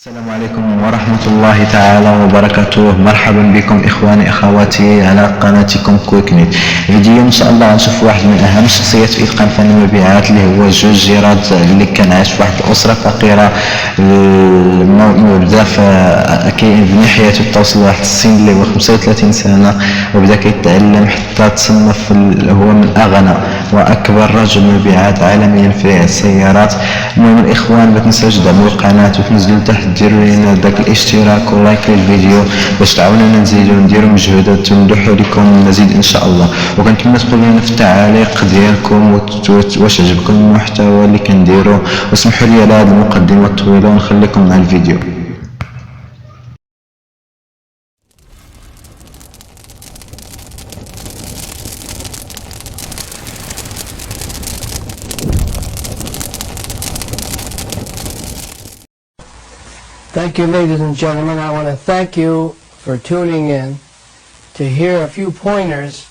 السلام عليكم ورحمة الله تعالى وبركاته. مرحبا بكم إخواني أخواتي على قناتكم كويكنت. فيديو إن شاء الله غنشوف واحد من أهم الشخصيات في إتقان فن المبيعات اللي هو جيراد، اللي كان عايش في واحد الأسرة فقيرة. بدا كيبني حياته توصل لواحد السن اللي هو 35 سنة، وبدا كيتعلم حتى تصنف هو من اغنى واكبر رجل مبيعات عالميا في السيارات. المهم الإخوان ما تنساوش تدعموا القناة وتنزلوا تحت ديروا لنا داك الاشتراك ولايك للفيديو باش تعاونونا نزيدو نديرو مجهودات ونلوحو لكم المزيد ان شاء الله. وكنتمنى تقولوا لنا في التعاليق ديالكم واش عجبكم المحتوى اللي كنديرو، واسمحوا لي على هذه المقدمة الطويلة ونخليكم مع الفيديو. Thank you, ladies and gentlemen. I want to thank you for tuning in to hear a few pointers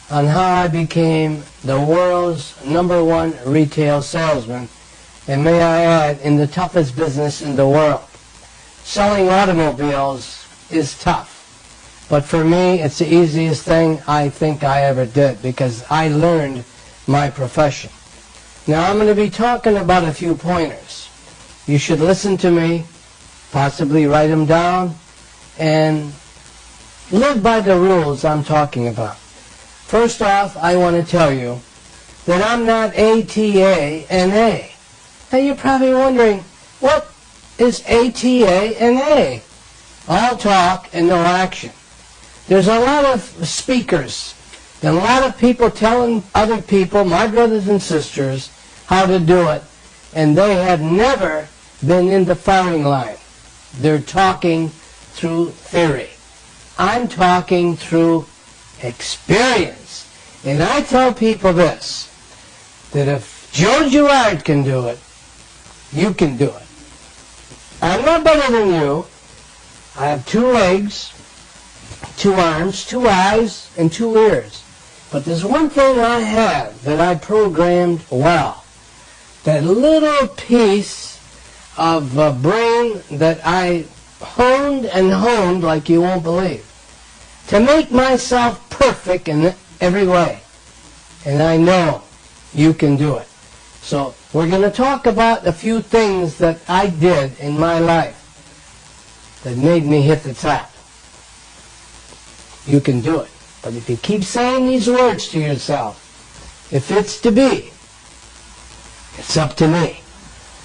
on how I became the world's #1 retail salesman, and may I add, in the toughest business in the world. Selling automobiles is tough, but for me it's the easiest thing I think I ever did because I learned my profession. Now I'm going to be talking about a few pointers. You should listen to me, possibly write them down, and live by the rules I'm talking about. First off, I want to tell you that I'm not ATA-NA. Now you're probably wondering, what is ATA-NA? All talk and no action. There's a lot of speakers and a lot of people telling other people, my brothers and sisters, how to do it, and they have never been in the firing line. They're talking through theory. I'm talking through experience. And I tell people this, that if Joe GERAD can do it, you can do it. I'm not better than you. I have 2 legs, 2 arms, 2 eyes, and 2 ears. But there's one thing I have that I programmed well. That little piece of a brain that I honed like you won't believe, to make myself perfect in every way. And I know you can do it. So we're going to talk about a few things that I did in my life that made me hit the top. You can do it. But if you keep saying these words to yourself, if it's to be, it's up to me.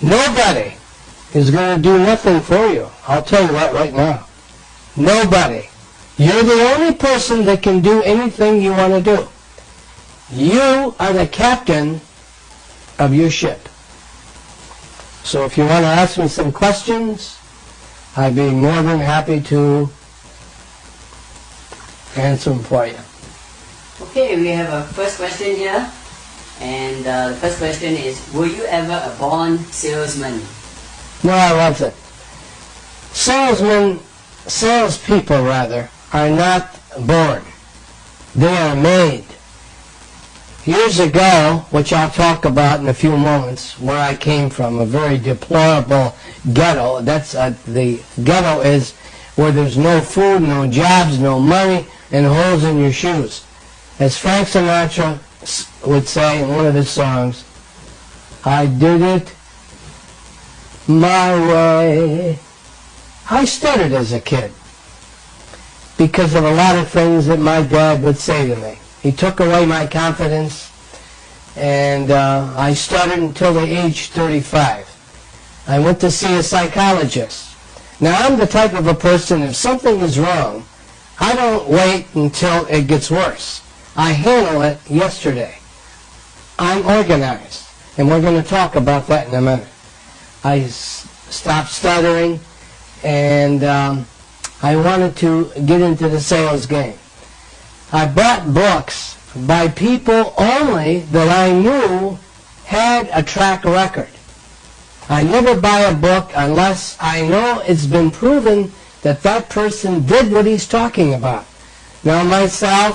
Nobody is going to do nothing for you. I'll tell you that right now. Nobody. You're the only person that can do anything you want to do. You are the captain of your ship. So if you want to ask me some questions, I'd be more than happy to answer them for you. Okay, we have a first question here. And the first question is, were you ever a born salesman? No, I wasn't. Salespeople rather, are not born. They are made. Years ago, which I'll talk about in a few moments, where I came from, a very deplorable ghetto. That's the ghetto is where there's no food, no jobs, no money, and holes in your shoes. As Frank Sinatra would say in one of his songs, I did it my way. I stuttered as a kid because of a lot of things that my dad would say to me. He took away my confidence, and I stuttered until the age 35. I went to see a psychologist. Now I'm the type of a person, if something is wrong, I don't wait until it gets worse. I handle it yesterday. I'm organized, and we're going to talk about that in a minute. I stopped stuttering, and I wanted to get into the sales game. I bought books by people only that I knew had a track record. I never buy a book unless I know it's been proven that that person did what he's talking about. Now myself,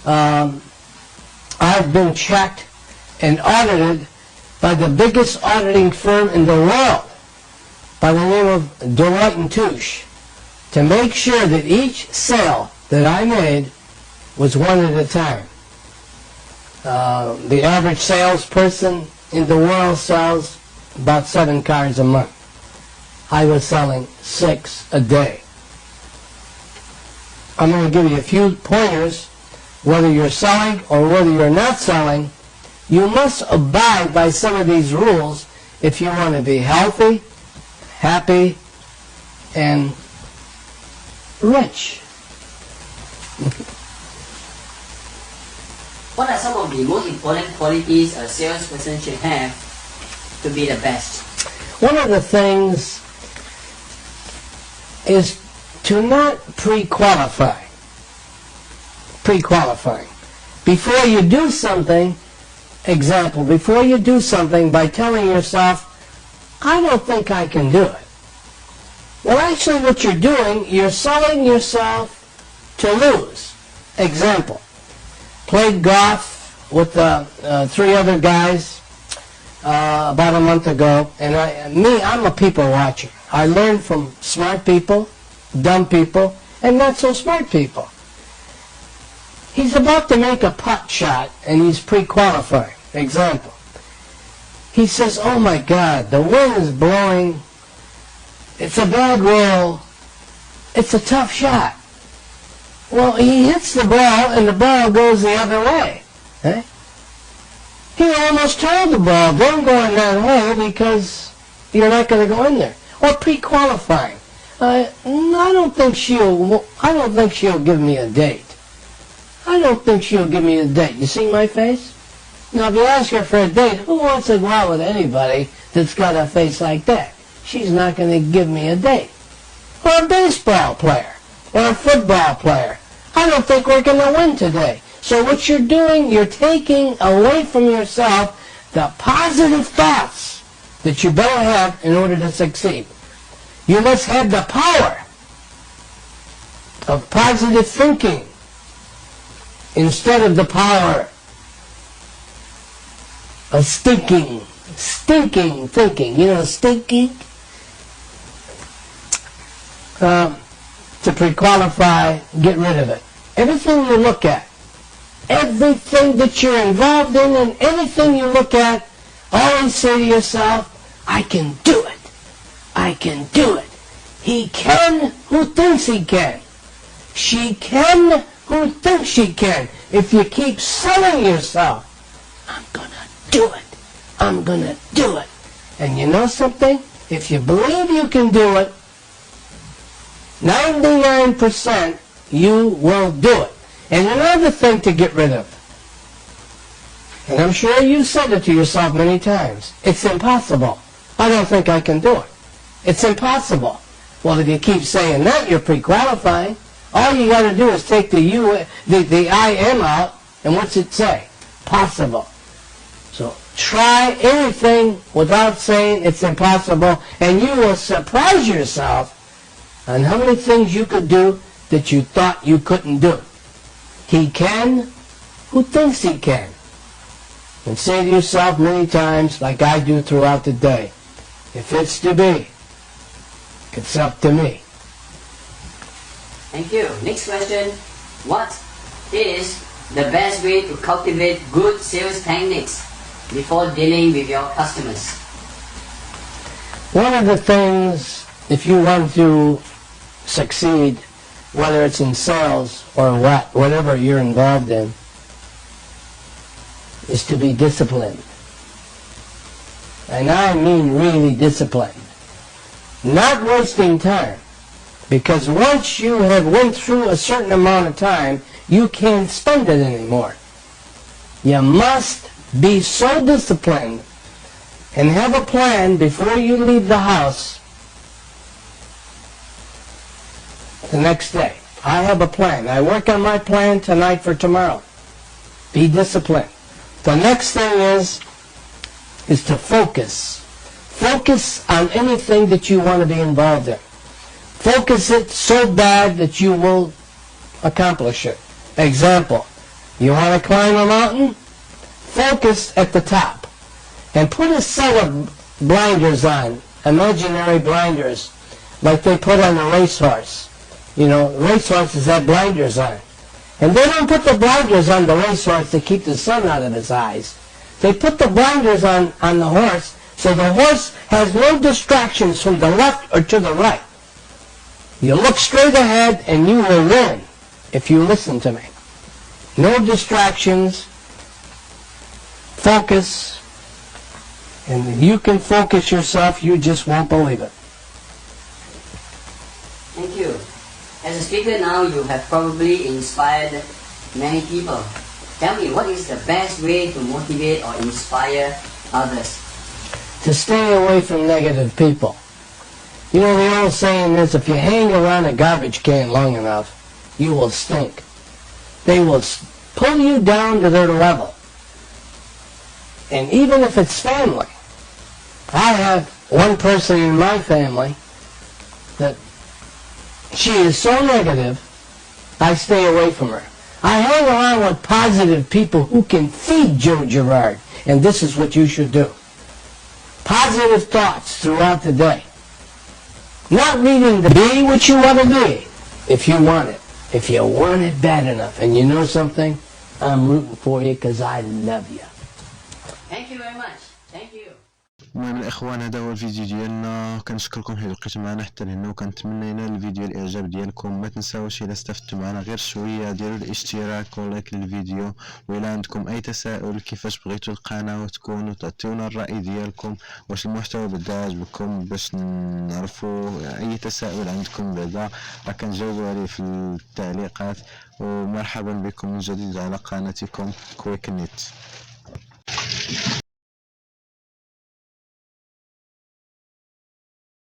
I've been checked and audited by the biggest auditing firm in the world. by the name of Deloitte & Touche to make sure that each sale that I made was one at a time. The average salesperson in the world sells about 7 cars a month. I was selling 6 a day. I'm going to give you a few pointers. Whether you're selling or whether you're not selling, you must abide by some of these rules if you want to be healthy, happy, and rich. What are some of the most important qualities a salesperson should have to be the best? One of the things is to not pre-qualify. Pre-qualifying. Before you do something, example, before you do something by telling yourself, I don't think I can do it. Well, actually what you're doing, you're selling yourself to lose. Example, played golf with 3 other guys about a month ago, and I'm a people watcher. I learn from smart people, dumb people, and not so smart people. He's about to make a putt shot, and he's pre-qualifying. Example, he says, oh my God, the wind is blowing, it's a bad roll, it's a tough shot. Well, he hits the ball, and the ball goes the other way. Eh? He almost told the ball, don't go in that way because you're not going to go in there. Or pre-qualifying. I don't think she'll give me a date. I don't think she'll give me a date. You see my face? Now, if you ask her for a date, who wants to go out with anybody that's got a face like that? She's not going to give me a date. Or a baseball player, or a football player. I don't think we're going to win today. So what you're doing, you're taking away from yourself the positive thoughts that you better have in order to succeed. You must have the power of positive thinking instead of the power of stinking thinking. You know, stinking? To pre-qualify, get rid of it. Everything you look at, everything that you're involved in, and anything you look at, always say to yourself, I can do it. I can do it. He can who thinks he can. She can who thinks she can. If you keep selling yourself, I'm going to do it. I'm going to do it. And you know something? If you believe you can do it, 99% you will do it. And another thing to get rid of, and I'm sure you said it to yourself many times, it's impossible. I don't think I can do it. It's impossible. Well, if you keep saying that, you're pre-qualifying. All you got to do is take the I am out, and what's it say? Possible. So try anything without saying it's impossible, and you will surprise yourself on how many things you could do that you thought you couldn't do. He can who thinks he can. And say to yourself many times, like I do throughout the day, if it's to be, it's up to me. Thank you. Next question. What is the best way to cultivate good sales techniques before dealing with your customers? One of the things, if you want to succeed, whether it's in sales or whatever you're involved in, is to be disciplined. And I mean really disciplined. Not wasting time. Because once you have went through a certain amount of time, you can't spend it anymore. You must be so disciplined and have a plan before you leave the house the next day. I have a plan. I work on my plan tonight for tomorrow. Be disciplined. The next thing is to focus. Focus on anything that you want to be involved in. Focus it so bad that you will accomplish it. Example, you want to climb a mountain? Focus at the top. And put a set of blinders on imaginary blinders like they put on a racehorse. You know, racehorses have blinders on. And they don't put the blinders on the racehorse to keep the sun out of his eyes. They put the blinders on the horse so the horse has no distractions from the left or to the right. You look straight ahead and you will win if you listen to me. No distractions. Focus. And you can focus yourself, you just won't believe it. Thank you. As a speaker now, you have probably inspired many people. Tell me, what is the best way to motivate or inspire others? To stay away from negative people. You know, the old saying is, if you hang around a garbage can long enough, you will stink. They will pull you down to their level. And even if it's family, I have one person in my family that she is so negative, I stay away from her. I hang around with positive people who can feed Joe GERAD, and this is what you should do. Positive thoughts throughout the day. Not reading the be what you want to be, if you want it. If you want it bad enough, and you know something, I'm rooting for you because I love you. Thank you very much. Thank you. المهم الاخوان، هذا هو الفيديو ديالنا. كنشكركم حيت بقيتوا معنا حتى لهنا، وكنتمنى ينال الفيديو الاعجاب ديالكم. ما تنساوش الا استفدتوا معنا غير شويه ديروا الاشتراك ولايك للفيديو، وإلا عندكم اي تساؤل كيفاش بغيتوا القناه تكون وتعطيونا الراي ديالكم، واش المحتوى بدا عجبكم، باش نعرفوا اي تساؤل عندكم بعدا راه كنجاوبوا عليه في التعليقات. ومرحبا بكم من جديد على قناتكم كويك نت.